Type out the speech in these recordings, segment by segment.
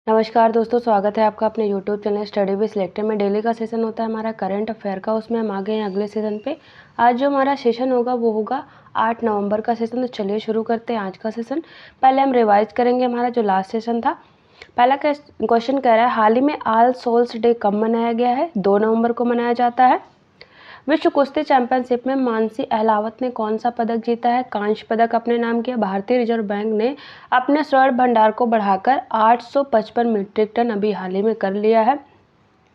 नमस्कार दोस्तों, स्वागत है आपका अपने YouTube channel study with selected में। डेली का सेशन होता है हमारा करंट अफेयर का, उसमें हम आ गए हैं अगले सेशन पे। आज जो हमारा सेशन होगा वो होगा 8 नवंबर का सेशन। तो चलिए शुरू करते हैं आज का सेशन। पहले हम रिवाइज करेंगे हमारा जो लास्ट सेशन था। पहला क्वेश्चन कह रहा है, हाल ही में ऑल सोल्स डे कब मनाया गया है? 2 नवंबर को मनाया जाता है। विश्व कुश्ती चैंपियनशिप में मानसी अहलावत ने कौन सा पदक जीता है? कांस्य पदक अपने नाम किया। भारतीय रिजर्व बैंक ने अपने स्वर्ण भंडार को बढ़ाकर 855 मीट्रिक टन अभी हाल ही में कर लिया है।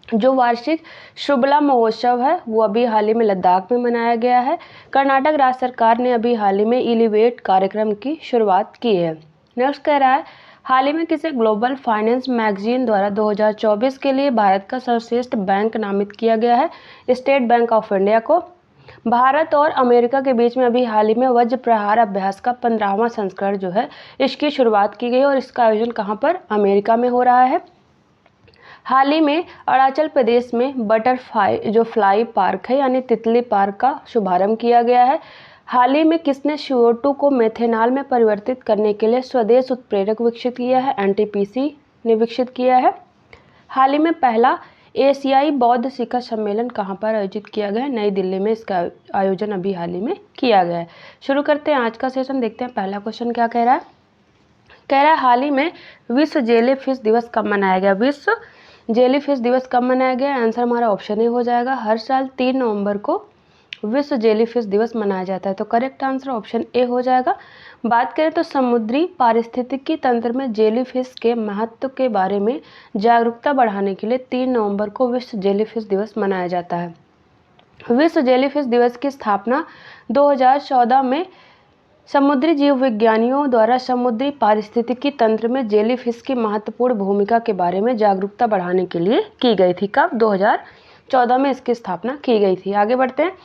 जो वार्षिक शुबला महोत्सव है वो अभी हाल ही में लद्दाख में मनाया गया है। कर्नाटक राज्य सरकार ने अभी हाल ही में इलिवेट कार्यक्रम की शुरुआत की है। नेक्स्ट कह रहा है, हाल ही में किसे ग्लोबल फाइनेंस मैगजीन द्वारा 2024 के लिए भारत का सर्वश्रेष्ठ बैंक नामित किया गया है? स्टेट बैंक ऑफ इंडिया को। भारत और अमेरिका के बीच में अभी हाल ही में वज्र प्रहार अभ्यास का 15वां संस्करण जो है इसकी शुरुआत की गई और इसका आयोजन कहाँ पर? अमेरिका में हो रहा है। हाल ही में अरुणाचल प्रदेश में बटरफ्लाई जो फ्लाई पार्क है यानी तितली पार्क का शुभारंभ किया गया है। हाल ही में किसने CO2 को मेथेनॉल में परिवर्तित करने के लिए स्वदेश उत्प्रेरक विकसित किया है? NTPC ने विकसित किया है। हाल ही में पहला एशियाई बौद्ध शिखर सम्मेलन कहाँ पर आयोजित किया गया है? नई दिल्ली में इसका आयोजन अभी हाल ही में किया गया है। शुरू करते हैं आज का सेशन। देखते हैं पहला क्वेश्चन क्या कह रहा है। कह रहा है, हाल ही में विश्व जेलीफिश दिवस कब मनाया गया? विश्व जेलीफिश दिवस कब मनाया गया? आंसर हमारा ऑप्शन ए हो जाएगा। हर साल 3 नवंबर को विश्व जेलीफिश दिवस मनाया जाता है, तो करेक्ट आंसर ऑप्शन ए हो जाएगा। बात करें तो समुद्री पारिस्थितिकी तंत्र में जेलीफिश के महत्व के बारे में जागरूकता बढ़ाने के लिए 3 नवंबर को विश्व जेलीफिश दिवस मनाया जाता है। विश्व जेलीफिश दिवस की स्थापना 2014 में समुद्री जीव विज्ञानियों द्वारा समुद्री पारिस्थितिकी तंत्र में जेलीफिश की महत्वपूर्ण भूमिका के बारे में जागरूकता बढ़ाने के लिए की गई थी। कब? 2014 में इसकी स्थापना की गई थी। आगे बढ़ते हैं।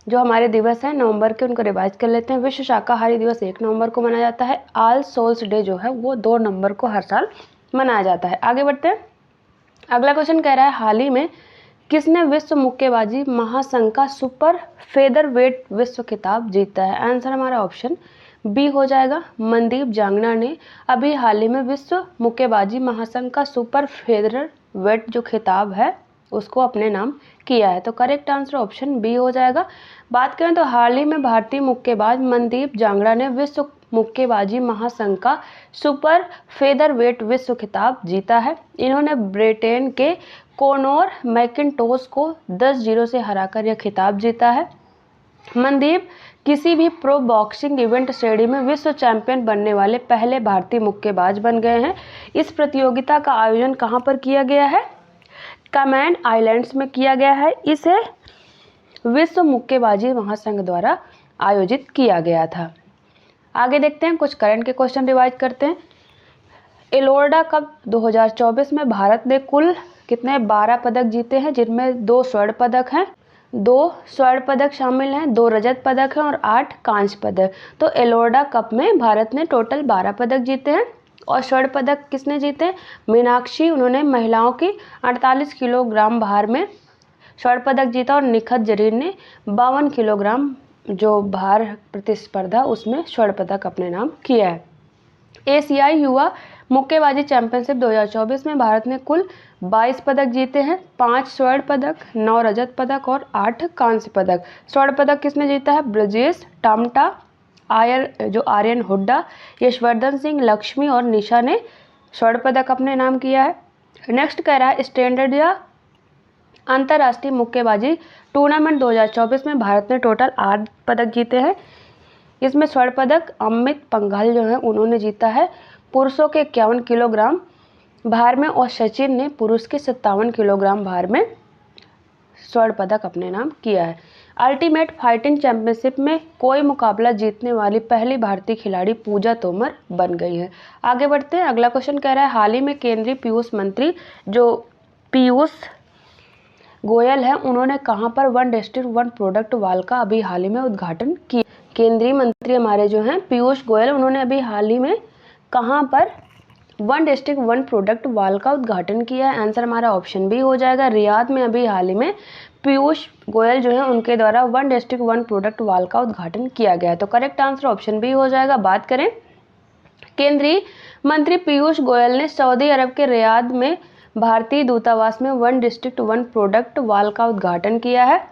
जो हमारे दिवस हैं नवंबर के उनको रिवाइज कर लेते हैं। विश्व शाकाहारी दिवस 1 नवंबर को मनाया जाता है। ऑल सोल्स डे जो है वो 2 नवंबर को हर साल मनाया जाता है। आगे बढ़ते हैं। अगला क्वेश्चन कह रहा है, हाल ही में किसने विश्व मुक्केबाजी महासंघ का सुपर फेदरवेट विश्व खिताब जीता है? आंसर हमारा ऑप्शन बी हो जाएगा। मनदीप जांगड़ा ने अभी हाल ही में विश्व मुक्केबाजी महासंघ का सुपर फेदरवेट जो खिताब है उसको अपने नाम किया है, तो करेक्ट आंसर ऑप्शन बी हो जाएगा। बात करें तो हाल ही में भारतीय मुक्केबाज मनदीप जांगड़ा ने विश्व मुक्केबाजी महासंघ का सुपर फेदरवेट विश्व खिताब जीता है। इन्होंने ब्रिटेन के कोनोर मैकिंटोश को 10-0 से हराकर यह खिताब जीता है। मनदीप किसी भी प्रो बॉक्सिंग इवेंट श्रेणी में विश्व चैंपियन बनने वाले पहले भारतीय मुक्केबाज बन गए हैं। इस प्रतियोगिता का आयोजन कहां पर किया गया है? कैमैन आइलैंड्स में किया गया है। इसे विश्व मुक्केबाजी महासंघ द्वारा आयोजित किया गया था। आगे देखते हैं, कुछ करंट के क्वेश्चन रिवाइज करते हैं। एलोर्डा कप 2024 में भारत ने कुल कितने 12 पदक जीते हैं, जिनमें 2 स्वर्ण पदक हैं, 2 स्वर्ण पदक शामिल हैं, 2 रजत पदक हैं और 8 कांस्य पदक। तो एलोर्डा कप में भारत ने टोटल 12 पदक जीते हैं। और स्वर्ण पदक किसने जीते? मीनाक्षी, उन्होंने महिलाओं की 48 किलोग्राम भार में स्वर्ण पदक जीता और निखत जरीन ने 52 किलोग्राम जो भार प्रतिस्पर्धा उसमें स्वर्ण पदक अपने नाम किया है। एशियाई युवा मुक्केबाजी चैंपियनशिप 2024 में भारत ने कुल 22 पदक जीते हैं, 5 स्वर्ण पदक, 9 रजत पदक और 8 कांस्य पदक। स्वर्ण पदक किसने जीता है? ब्रजेश टामटा, आर्यन हुड्डा, यशवर्धन सिंह, लक्ष्मी और निशा ने स्वर्ण पदक अपने नाम किया है। नेक्स्ट कह रहा है, स्टैंडर्ड अंतर्राष्ट्रीय मुक्केबाजी टूर्नामेंट 2024 में भारत ने टोटल 8 पदक जीते हैं। इसमें स्वर्ण पदक अमित पंघल जो है उन्होंने जीता है पुरुषों के 51 किलोग्राम भार में और सचिन ने पुरुष के 57 किलोग्राम भार में स्वर्ण पदक अपने नाम किया है। अल्टीमेट फाइटिंग चैंपियनशिप में कोई मुकाबला जीतने वाली पहली भारतीय खिलाड़ी पूजा तोमर बन गई है। आगे बढ़ते हैं। अगला क्वेश्चन कह रहा है, हाल ही में केंद्रीय पीयूष मंत्री जो पीयूष गोयल है उन्होंने कहां पर 1 डिस्ट्रिक्ट 1 प्रोडक्ट वाल का अभी हाल ही में उद्घाटन किया? केंद्रीय मंत्री हमारे जो हैं पीयूष गोयल, उन्होंने अभी हाल ही में कहां पर 1 डिस्ट्रिक्ट 1 प्रोडक्ट वाल का उद्घाटन किया है? आंसर हमारा ऑप्शन बी हो जाएगा। रियाद में अभी हाल ही में पीयूष गोयल जो है उनके द्वारा 1 डिस्ट्रिक्ट 1 प्रोडक्ट वाल का उद्घाटन किया गया है, तो करेक्ट आंसर ऑप्शन बी हो जाएगा। बात करें केंद्रीय मंत्री पीयूष गोयल ने सऊदी अरब के रियाद में भारतीय दूतावास में one district one product wall का उद्घाटन किया है।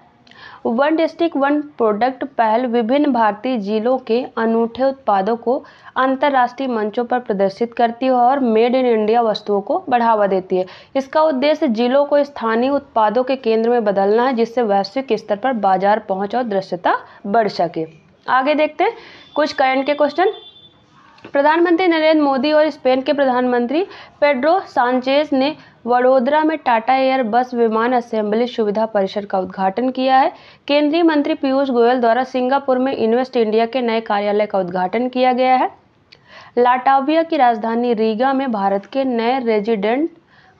वन डिस्ट्रिक्ट वन प्रोडक्ट पहल विभिन्न भारतीय जिलों के अनूठे उत्पादों को अंतर्राष्ट्रीय मंचों पर प्रदर्शित करती है और मेड इन इंडिया वस्तुओं को बढ़ावा देती है। इसका उद्देश्य जिलों को स्थानीय उत्पादों के केंद्र में बदलना है, जिससे वैश्विक स्तर पर बाजार पहुंच और दृश्यता बढ़ सके। आगे देखते हैं कुछ करंट के क्वेश्चन। प्रधानमंत्री नरेंद्र मोदी और स्पेन के प्रधानमंत्री पेड्रो सांचेज ने वडोदरा में टाटा एयर बस विमान असेंबली सुविधा परिसर का उद्घाटन किया है। केंद्रीय मंत्री पीयूष गोयल द्वारा सिंगापुर में इन्वेस्ट इंडिया के नए कार्यालय का उद्घाटन किया गया है। लाटविया की राजधानी रीगा में भारत के नए रेजिडेंट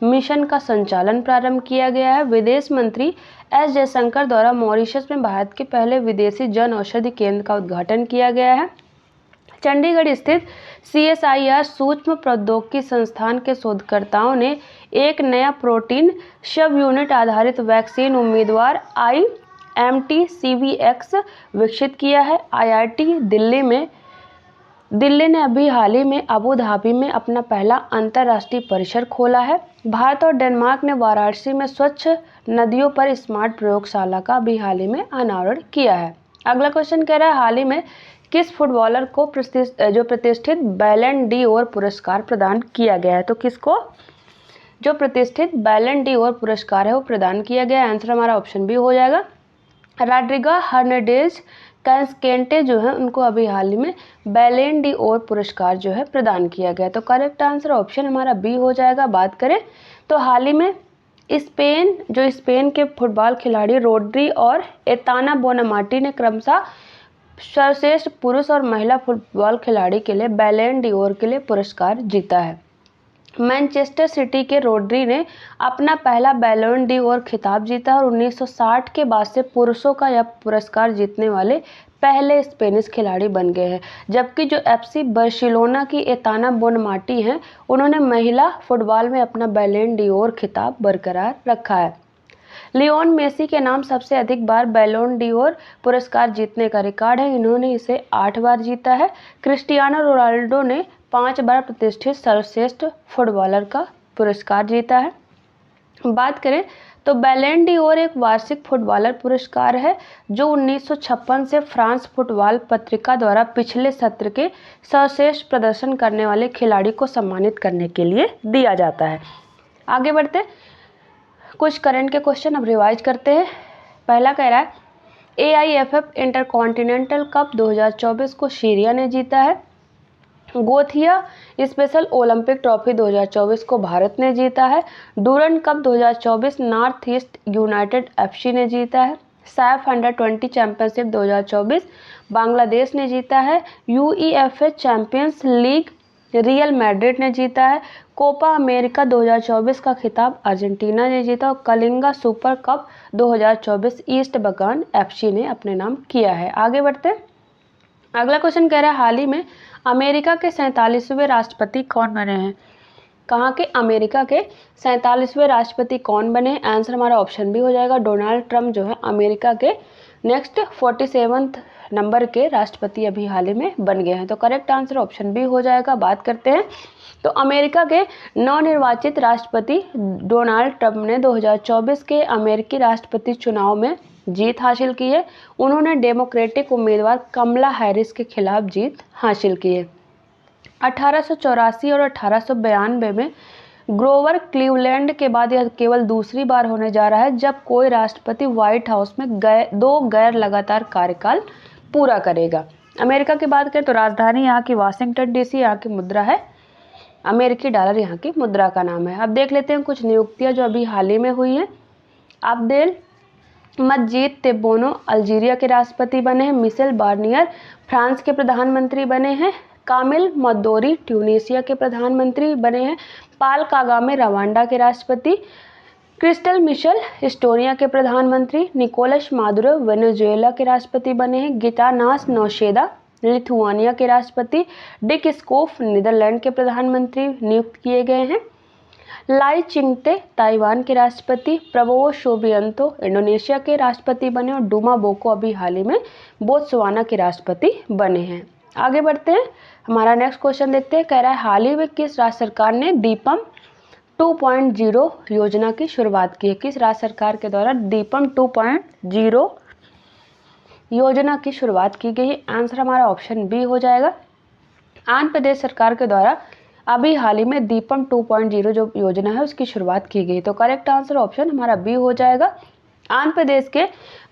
मिशन का संचालन प्रारंभ किया गया है। विदेश मंत्री एस जयशंकर द्वारा मॉरिशस में भारत के पहले विदेशी जन औषधि केंद्र का उद्घाटन किया गया है। चंडीगढ़ स्थित CSIR सूक्ष्म प्रौद्योगिकी संस्थान के शोधकर्ताओं ने एक नया प्रोटीन सब यूनिट आधारित वैक्सीन उम्मीदवार IMT-CVX विकसित किया है। IIT दिल्ली ने अभी हाल ही में अबू धाबी में अपना पहला अंतर्राष्ट्रीय परिसर खोला है। भारत और डेनमार्क ने वाराणसी में स्वच्छ नदियों पर स्मार्ट प्रयोगशाला का अभी हाल ही में अनावरण किया है। अगला क्वेश्चन कह रहा है, हाल ही में किस फुटबॉलर को प्रतिष्ठित बैलन डी ओर पुरस्कार प्रदान किया गया है? तो किसको जो प्रतिष्ठित बैलन डी ओर पुरस्कार है वो प्रदान किया गया है? आंसर हमारा ऑप्शन बी हो जाएगा। रॉड्रिगो हर्नांडेज कैस्केंटे जो है उनको अभी हाल ही में बैलन डी ओर पुरस्कार जो है प्रदान किया गया। तो करेक्ट आंसर ऑप्शन हमारा बी हो जाएगा। बात करें तो हाल ही में स्पेन के फुटबॉल खिलाड़ी रोड्री और एताना बोनामाटी ने क्रमशः सर्वश्रेष्ठ पुरुष और महिला फुटबॉल खिलाड़ी के लिए बैलन डी ओर के लिए पुरस्कार जीता है। मैनचेस्टर सिटी के रोड्री ने अपना पहला बैलन डी ओर खिताब जीता और 1960 के बाद से पुरुषों का यह पुरस्कार जीतने वाले पहले स्पेनिश खिलाड़ी बन गए हैं। जबकि जो FC बार्सिलोना की एताना बोनामाटी हैं, उन्होंने महिला फुटबॉल में अपना बैलन डी ओर खिताब बरकरार रखा है। लियोन मेसी के नाम सबसे अधिक बार बैलन डी ओर पुरस्कार जीतने का रिकॉर्ड है। इन्होंने इसे 8 बार जीता है। क्रिस्टियानो रोनाल्डो ने 5 बार प्रतिष्ठित सर्वश्रेष्ठ फुटबॉलर का पुरस्कार जीता है। बात करें तो बैलन डी ओर एक वार्षिक फुटबॉलर पुरस्कार है जो 1956 से फ्रांस फुटबॉल पत्रिका द्वारा पिछले सत्र के सर्वश्रेष्ठ प्रदर्शन करने वाले खिलाड़ी को सम्मानित करने के लिए दिया जाता है। आगे बढ़ते कुछ करंट के क्वेश्चन अब रिवाइज करते हैं। पहला कह रहा है, AIFF इंटरकॉन्टिनेंटल कप 2024 को सीरिया ने जीता है। गोथिया स्पेशल ओलंपिक ट्रॉफी 2024 को भारत ने जीता है। Durand cup 2024 north east United FC ने जीता है। सैफ अंडर-20 चैंपियनशिप 2024 बांग्लादेश ने जीता है। UEFA champions league real Madrid ने जीता है। कोपा अमेरिका 2024 का खिताब अर्जेंटीना ने जीता और कलिंगा सुपर कप 2024 ईस्ट बगान FC ने अपने नाम किया है। आगे बढ़ते हैं। अगला क्वेश्चन कह रहा है, हाल ही में अमेरिका के 47वें राष्ट्रपति कौन बने हैं? कहाँ के? अमेरिका के 47वें राष्ट्रपति कौन बने हैं? आंसर हमारा ऑप्शन बी हो जाएगा। डोनाल्ड ट्रंप जो है अमेरिका के नेक्स्ट 47वें नंबर के राष्ट्रपति अभी हाल ही में बन गए हैं। तो करेक्ट आंसर ऑप्शन बी हो जाएगा। बात करते हैं तो अमेरिका के नवनिर्वाचित राष्ट्रपति डोनाल्ड ट्रंप ने 2024 के अमेरिकी राष्ट्रपति चुनाव में जीत हासिल की है। उन्होंने डेमोक्रेटिक उम्मीदवार कमला हैरिस के खिलाफ जीत हासिल की है। 1884 और 1892 में ग्रोवर क्लीवलैंड के बाद यह केवल दूसरी बार होने जा रहा है जब कोई राष्ट्रपति व्हाइट हाउस में 2 गैर लगातार कार्यकाल पूरा करेगा। अमेरिका की बात करें तो राजधानी यहाँ की वाशिंगटन DC, यहाँ की मुद्रा है अमेरिकी डॉलर, यहाँ की मुद्रा का नाम है। अब देख लेते हैं कुछ नियुक्तियाँ जो अभी हाल ही में हुई हैं। अब्देल मजीद तेब्बोनो अल्जीरिया के राष्ट्रपति बने हैं। मिशेल बार्नियर फ्रांस के प्रधानमंत्री बने हैं। कामिल मद्दोरी ट्यूनीशिया के प्रधानमंत्री बने हैं। पाल कागामे रवांडा के राष्ट्रपति। क्रिस्टल मिशेल एस्टोनिया के प्रधानमंत्री। निकोलस मादुरो वेनेजुएला के राष्ट्रपति बने हैं। गितानास नौशेदा लिथुआनिया के राष्ट्रपति। डिक स्कोफ नीदरलैंड के प्रधानमंत्री नियुक्त किए गए हैं। लाई चिंगते ताइवान के राष्ट्रपति। प्रबोवो शोबियंतो इंडोनेशिया के राष्ट्रपति बने और डूमा बोको अभी हाल ही में बोत्सवाना के राष्ट्रपति बने हैं। आगे बढ़ते हैं, हमारा नेक्स्ट क्वेश्चन देखते हैं। कह रहा है हाल ही में किस राज्य सरकार ने दीपम 2.0 योजना की शुरुआत की है? किस राज्य सरकार के द्वारा दीपम 2.0 योजना की शुरुआत की गई है? आंसर हमारा ऑप्शन बी हो जाएगा। आंध्र प्रदेश सरकार के द्वारा अभी हाल ही में दीपम 2.0 जो योजना है उसकी शुरुआत की गई। तो करेक्ट आंसर ऑप्शन हमारा बी हो जाएगा। आंध्र प्रदेश के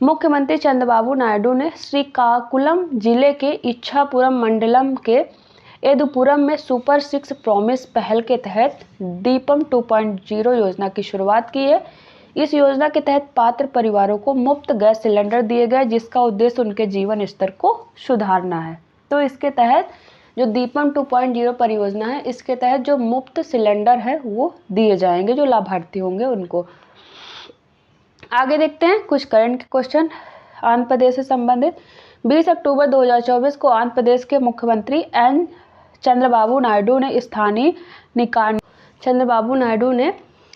मुख्यमंत्री चंद्रबाबू नायडू ने श्रीकाकुलम जिले के इच्छापुरम मंडलम के एदुपुरम में सुपर 6 प्रॉमिस पहल के तहत दीपम 2.0 योजना की शुरुआत की है। इस योजना के तहत पात्र परिवारों को मुफ्त गैस सिलेंडर दिए गए, जिसका उद्देश्य उनके जीवन स्तर को सुधारना है। तो इसके तहत जो दीपम 2.0 परियोजना है, इसके तहत जो मुफ्त सिलेंडर है वो दिए जाएंगे जो लाभार्थी होंगे उनको। आगे देखते हैं कुछ करंट क्वेश्चन आंध्र प्रदेश से संबंधित। 20 अक्टूबर 2024 को आंध्र प्रदेश के मुख्यमंत्री एन चंद्रबाबू नायडू ने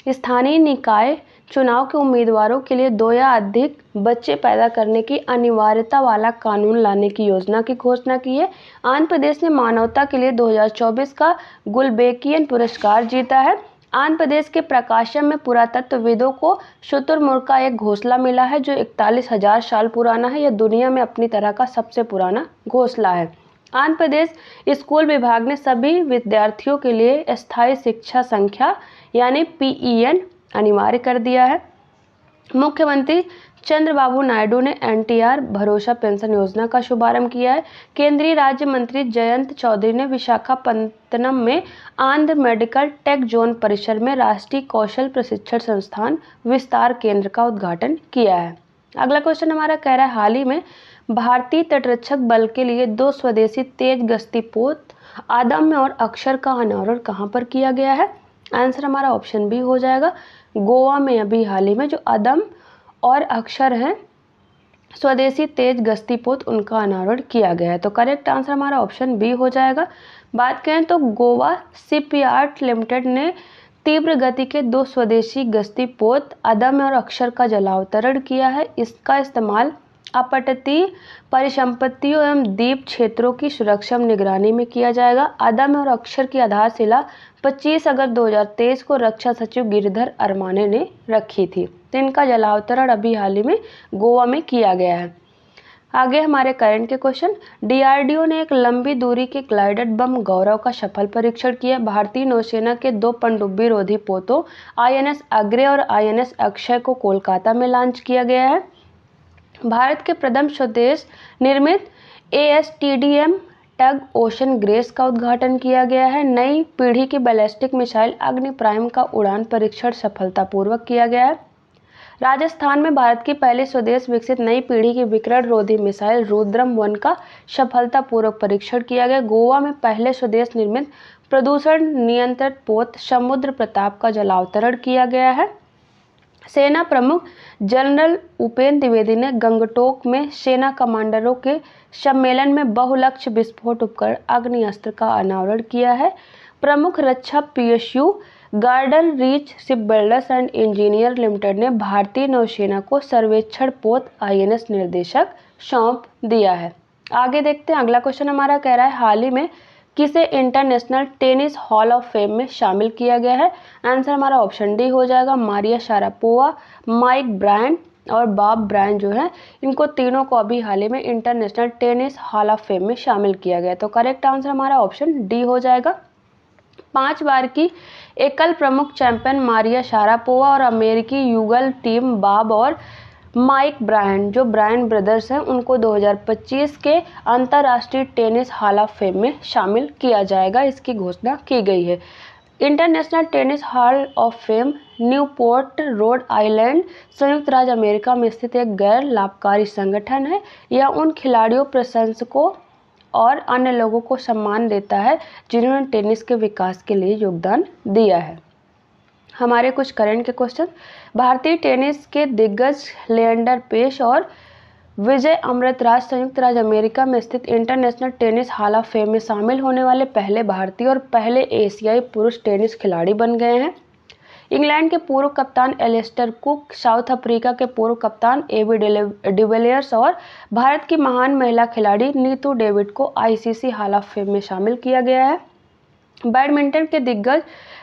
स्थानीय निकाय चुनाव के उम्मीदवारों के लिए 2 या अधिक बच्चे पैदा करने की अनिवार्यता वाला कानून लाने की योजना की घोषणा की है। आंध्र प्रदेश ने मानवता के लिए 2024 का गुलबेकियन पुरस्कार जीता है। आंध्र प्रदेश के प्रकाशम में पुरातत्वविदों को शुतुरमुर्ग का एक घोंसला मिला है जो 41,000 साल पुराना है। यह दुनिया में अपनी तरह का सबसे पुराना घोंसला है। आंध्र प्रदेश स्कूल विभाग ने सभी विद्यार्थियों के लिए अस्थायी शिक्षा संख्या यानी PEN अनिवार्य कर दिया है। मुख्यमंत्री चंद्रबाबू नायडू ने NTR भरोसा पेंशन योजना का शुभारंभ किया है। केंद्रीय राज्य मंत्री जयंत चौधरी ने विशाखापत्तनम में आंध्र मेडिकल टेक जोन परिसर में राष्ट्रीय कौशल प्रशिक्षण संस्थान विस्तार केंद्र का उद्घाटन किया है। अगला क्वेश्चन हमारा कह रहा है हाल ही में भारतीय तटरक्षक बल के लिए 2 स्वदेशी तेज गश्ती पोत अदम्य और अक्षर का अनावरण कहां पर किया गया है? आंसर हमारा ऑप्शन बी हो जाएगा। गोवा में अभी हाल ही में जो अदम और अक्षर हैं स्वदेशी तेज गश्ती पोत उनका अनावरण किया गया है। तो करेक्ट आंसर हमारा ऑप्शन बी हो जाएगा। बात करें तो गोवा शिपयार्ड लिमिटेड ने तीव्र गति के 2 स्वदेशी गश्ती पोत अदम्य और अक्षर का जलावतरण किया है। इसका इस्तेमाल अपतटीय परिसंपत्तियों एवं द्वीप क्षेत्रों की सुरक्षा में निगरानी में किया जाएगा। अदम्य और अक्षर की आधारशिला 25 अगस्त 2023 को रक्षा सचिव गिरिधर अरमाने ने रखी थी। तो इनका जलावतरण अभी हाल ही में गोवा में किया गया है। आगे हमारे करंट के क्वेश्चन। DRDO ने एक लंबी दूरी के ग्लाइडेड बम गौरव का सफल परीक्षण किया। भारतीय नौसेना के 2 पनडुब्बी रोधी पोतों INS अग्रे और INS अक्षय को कोलकाता में लॉन्च किया गया है। भारत के प्रथम स्वदेश निर्मित ASTDM टग ओशन ग्रेस का उद्घाटन किया गया है। नई पीढ़ी की बैलिस्टिक मिसाइल अग्नि प्राइम का उड़ान परीक्षण सफलतापूर्वक किया गया है। राजस्थान में भारत की पहली स्वदेश विकसित नई पीढ़ी की विकिरण रोधी मिसाइल रुद्रम 1 का सफलतापूर्वक परीक्षण किया गया। गोवा में पहले स्वदेश निर्मित प्रदूषण नियंत्रित पोत समुद्र प्रताप का जलावतरण किया गया है। सेना प्रमुख जनरल उपेंद्र द्विवेदी ने गंगटोक में सेना कमांडरों के सम्मेलन में बहुलक्ष्य विस्फोट उपकरण अग्निअस्त्र का अनावरण किया है। प्रमुख रक्षा PSU garden reach ship builders and engineer limited ने भारतीय नौसेना को सर्वेक्षण पोत INS निर्देशक सौंप दिया है। आगे देखते हैं अगला क्वेश्चन हमारा कह रहा है हाल ही में किसे international tennis hall of fame में शामिल किया गया है? आंसर हमारा ऑप्शन डी हो जाएगा। मारिया शारापोवा, माइक ब्रायन और बॉब ब्रायन जो है इनको तीनों को अभी हाल ही में international tennis hall of fame में शामिल किया गया। तो करेक्ट आंसर हमारा ऑप्शन डी हो जाएगा। 5 बार की एकल प्रमुख चैंपियन मारिया शारापोवा और अमेरिकी युगल टीम बॉब और माइक ब्रायन जो ब्रायन ब्रदर्स हैं उनको 2025 के अंतर्राष्ट्रीय टेनिस हॉल ऑफ फेम में शामिल किया जाएगा, इसकी घोषणा की गई है। International tennis hall of fame Newport Rhode Island संयुक्त राज्य अमेरिका में स्थित एक गैर लाभकारी संगठन है। यह उन खिलाड़ियों, प्रशंसकों और अन्य लोगों को सम्मान देता है जिन्होंने टेनिस के विकास के लिए योगदान दिया है। हमारे कुछ करंट के क्वेश्चन। भारतीय टेनिस के दिग्गज लिएंडर पेस और विजय अमृतराज संयुक्त राज्य अमेरिका में स्थित international tennis hall of fame में शामिल होने वाले पहले भारतीय और पहले एशियाई पुरुष टेनिस खिलाड़ी बन गए हैं। इंग्लैंड के पूर्व कप्तान एलिस्टर कुक, साउथ अफ्रीका के पूर्व कप्तान एबी डिविलियर्स और भारत की महान महिला खिलाड़ी नीतू डेविड को आईसीसी हॉल ऑफ फेम में शामिल किया गया है। बैडमिंटन के दिग्गज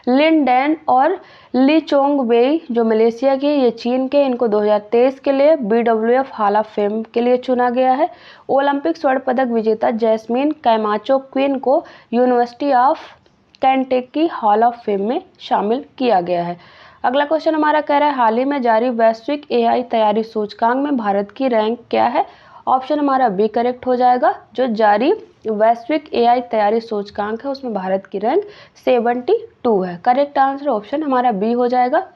लिन डैन और ली चोंग वेई जो मलेशिया के, ये चीन के, इनको 2023 के लिए बीडब्ल्यूएफ हॉल ऑफ फेम के लिए चुना गया है। ओलंपिक स्वर्ण पदक विजेता जैस्मिन कैमाचो क्वीन को university of Kentucky hall of fame में शामिल किया गया है। अगला क्वेश्चन हमारा कह रहा है हाल ही में जारी वैश्विक एआई तैयारी सूचकांक में भारत की रैंक क्या है। ऑप्शन हमारा बी करेक्ट हो जाएगा। जो जारी वैश्विक एआई तैयारी सूचकांक है उसमें भारत की रैंक 72 है। करेक्ट आंसर ऑप्शन हमारा बी हो जाएगा।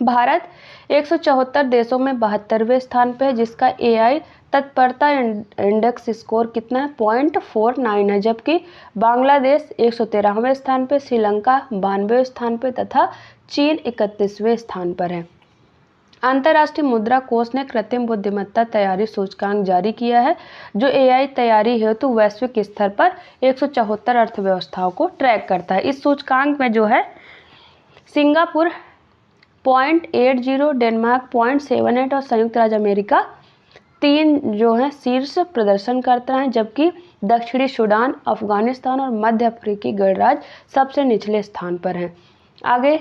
भारत 174 देशों में 72वें स्थान पे है, जिसका एआई तत्परता इंडेक्स स्कोर कितना है, 0.49 है। जबकि बांग्लादेश 113वें स्थान पे, श्रीलंका 92वें स्थान पे तथा चीन 31वें स्थान पर है। अंतर्राष्ट्रीय मुद्रा कोष ने कृत्रिम बुद्धिमत्ता तैयारी सूचकांक जारी किया है, जो एआई तैयारी हेतु वैश्विक स्तर पर 174 अर्थव्यवस्थाओं को ट्रैक करता है। इस सूचकांक में जो है सिंगापुर 0.80, डेनमार्क 0.78 और संयुक्त राज्य अमेरिका 3 जो है शीर्ष प्रदर्शन करता है, जबकि दक्षिणी सूडान, अफगानिस्तान और मध्य अफ्रीकी गणराज्य सबसे निचले स्थान पर हैं। आगे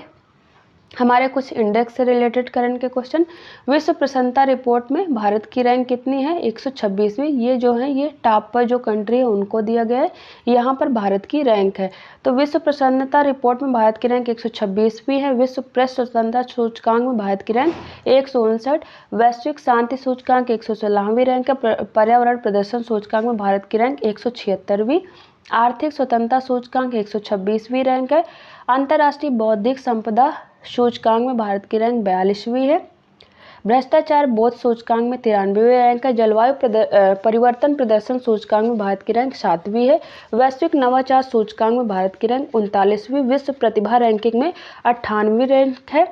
हमारे कुछ इंडेक्स से रिलेटेड करंट के क्वेश्चन। विश्व प्रसन्नता रिपोर्ट में भारत की रैंक कितनी है, 126वीं। ये जो है ये टॉप पर जो कंट्री है उनको दिया गया है, यहाँ पर भारत की रैंक है। तो विश्व प्रसन्नता रिपोर्ट में भारत की रैंक 126वीं है। विश्व प्रेस स्वतंत्रता सूचकांक में भारत की रैंक 159। वैश्विक शांति सूचकांक 116वीं रैंक है। पर्यावरण प्रदर्शन सूचकांक में भारत की रैंक 176वीं। आर्थिक स्वतंत्रता सूचकांक 126वीं रैंक है। अंतर्राष्ट्रीय बौद्धिक संपदा सूचकांक में भारत की रैंक 42वीं है। भ्रष्टाचार बोध सूचकांक में 93वीं रैंक है। जलवायु परिवर्तन प्रदर्शन सूचकांक में भारत की रैंक 7वीं है। वैश्विक नवाचार सूचकांक में भारत की रैंक 39वीं। विश्व प्रतिभा रैंकिंग में 98वीं रैंक है।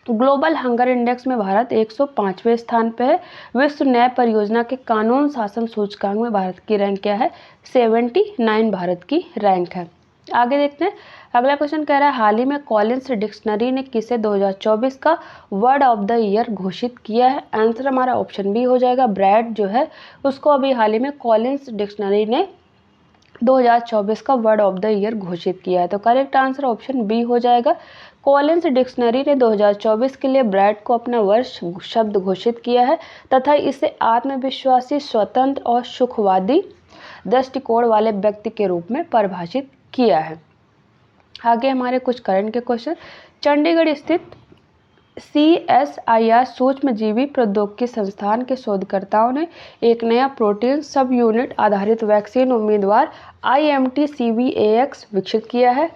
ग्लोबल हंगर इंडेक्स में भारत 105वें स्थान पर है। विश्व न्याय परियोजना के कानून शासन सूचकांक में भारत की रैंक क्या है, 79 भारत की रैंक है। आगे देखते हैं। अगला क्वेश्चन कह रहा है हाल ही में कॉलिंस डिक्शनरी ने किसे 2024 का वर्ड ऑफ द ईयर घोषित किया है। आंसर हमारा ऑप्शन बी हो जाएगा। ब्रैड जो है उसको अभी हाल ही में कॉलिंस डिक्शनरी ने 2024 का वर्ड ऑफ द ईयर घोषित किया है। तो करेक्ट आंसर ऑप्शन बी हो जाएगा। कॉलिंस डिक्शनरी ने 2024 के लिए ब्रैड को अपना वर्ष शब्द घोषित किया है तथा इसे आत्मविश्वासी, स्वतंत्र और सुखवादी दृष्टिकोण वाले व्यक्ति के रूप में परिभाषित किया है। आगे हमारे कुछ करंट के क्वेश्चन। चंडीगढ़ स्थित CSIR सूक्ष्म जीवी प्रौद्योगिकी संस्थान के शोधकर्ताओं ने एक नया प्रोटीन सब यूनिट आधारित वैक्सीन उम्मीदवार IMT-CVAX विकसित किया है।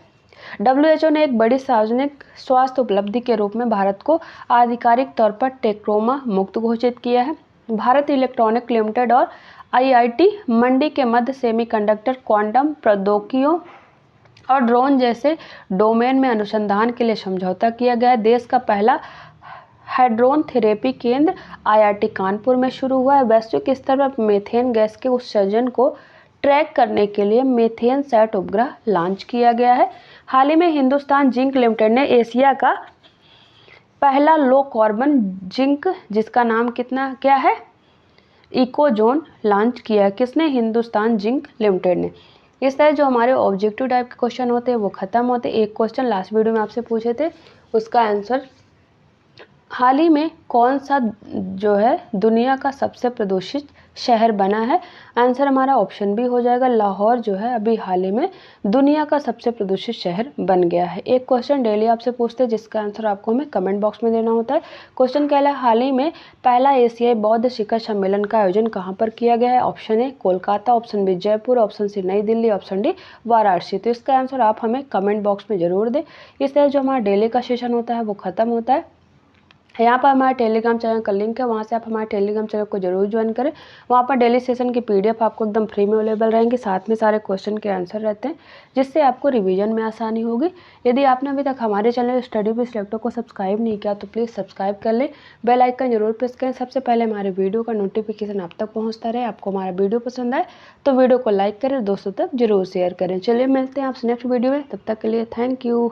WHO ने एक बड़ी सार्वजनिक स्वास्थ्य उपलब्धि के रूप में भारत को आधिकारिक तौर पर टेक्रोमा मुक्त घोषित किया है। भारत इलेक्ट्रॉनिक लिमिटेड और IIT मंडी के मध्य सेमीकंडक्टर, क्वांटम प्रौद्योगिकियों और ड्रोन जैसे डोमेन में अनुसंधान के लिए समझौता किया गया है। देश का पहला हाइड्रोन थेरेपी केंद्र IIT कानपुर में शुरू हुआ है। वैश्विक स्तर पर मीथेन गैस के उत्सर्जन को ट्रैक करने के लिए मीथेन सैट उपग्रह लॉन्च किया गया है। हाल ही में हिंदुस्तान जिंक लिमिटेड ने एशिया का पहला लो कार्बन जिंक, जिसका नाम क्या है, इकोजोन लॉन्च किया है। किसने, हिंदुस्तान जिंक लिमिटेड ने। इस तरह जो हमारे ऑब्जेक्टिव टाइप के क्वेश्चन होते हैं वो खत्म होते हैं। एक क्वेश्चन लास्ट वीडियो में आपसे पूछे थे, उसका आंसर हाल ही में कौन सा जो है दुनिया का सबसे प्रदूषित शहर बना है। आंसर हमारा ऑप्शन बी हो जाएगा। लाहौर जो है अभी हाल ही में दुनिया का सबसे प्रदूषित शहर बन गया है। एक क्वेश्चन डेली आपसे पूछते हैं जिसका आंसर आपको हमें कमेंट बॉक्स में देना होता है। क्वेश्चन क्या है, हाल ही में पहला एशियाई बौद्ध शिखर सम्मेलन का आयोजन कहाँ पर किया गया है। Option A Kolkata, option B Jaipur, option C New Delhi, option D Varanasi. तो इसका आंसर आप हमें कमेंट बॉक्स में जरूर दें। इस तरह जो हमारा डेली का सेशन होता है वो खत्म होता है। यहाँ पर हमारे टेलीग्राम चैनल का लिंक है, वहाँ से आप हमारे टेलीग्राम चैनल को जरूर ज्वाइन करें। वहाँ पर डेली सेशन की PDF आपको एकदम फ्री में अवेलेबल रहेंगे, साथ में सारे क्वेश्चन के आंसर रहते हैं, जिससे आपको रिवीजन में आसानी होगी। यदि आपने अभी तक हमारे चैनल स्टडी विद सिलेक्टर को सब्सक्राइब नहीं किया तो प्लीज़ सब्सक्राइब कर लें, बेल आइकन जरूर प्रेस करें, सबसे पहले हमारे वीडियो का नोटिफिकेशन आप तक पहुँचता रहे। आपको हमारा वीडियो पसंद आए तो वीडियो को लाइक करें, दोस्तों तक जरूर शेयर करें। चलिए मिलते हैं आपसे नेक्स्ट वीडियो में, तब तक के लिए थैंक यू।